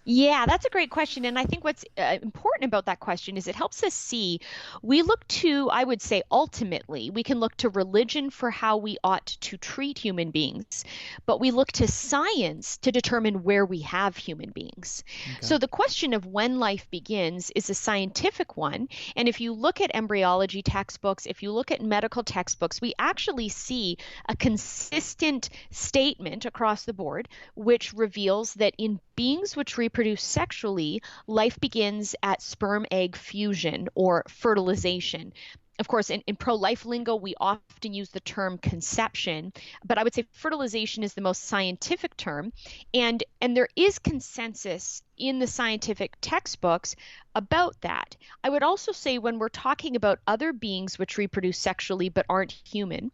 Yeah, that's a great question. And I think what's important about that question is it helps us see we look to, I would say, ultimately, we can look to religion for how we ought to treat human beings, but we look to science to determine where we have human beings. Okay. So the question of when life begins is a scientific one. And if you look at embryology textbooks, if you look at medical textbooks, we actually see a consistent statement across the board which reveals that in beings which reproduce sexually, life begins at sperm egg fusion or fertilization. Of course, in pro-life lingo, we often use the term conception, but I would say fertilization is the most scientific term. And there is consensus in the scientific textbooks about that. I would also say when we're talking about other beings which reproduce sexually but aren't human,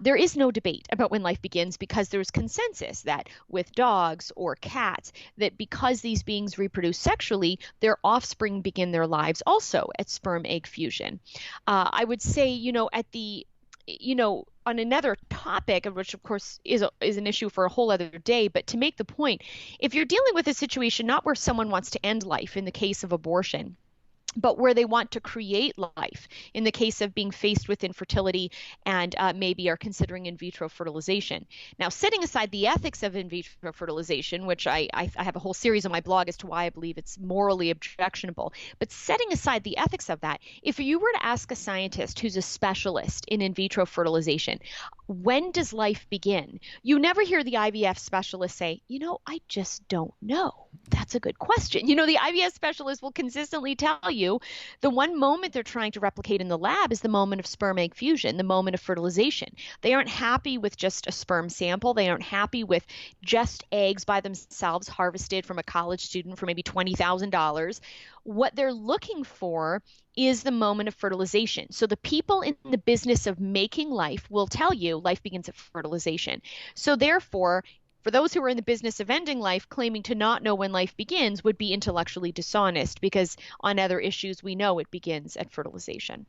there is no debate about when life begins because there's consensus that with dogs or cats, that because these beings reproduce sexually, their offspring begin their lives also at sperm egg fusion. I would say, on another topic, which of course is an issue for a whole other day, but to make the point, if you're dealing with a situation not where someone wants to end life in the case of abortion, but where they want to create life in the case of being faced with infertility and maybe are considering in vitro fertilization. Now, setting aside the ethics of in vitro fertilization, which I have a whole series on my blog as to why I believe it's morally objectionable, but setting aside the ethics of that, if you were to ask a scientist who's a specialist in vitro fertilization, when does life begin? You never hear the IVF specialist say, I just don't know. That's a good question. The IVF specialist will consistently tell you the one moment they're trying to replicate in the lab is the moment of sperm egg fusion, the moment of fertilization. They aren't happy with just a sperm sample. They aren't happy with just eggs by themselves harvested from a college student for maybe $20,000. What they're looking for is the moment of fertilization. So the people in the business of making life will tell you life begins at fertilization. So therefore, for those who are in the business of ending life, claiming to not know when life begins would be intellectually dishonest because on other issues we know it begins at fertilization.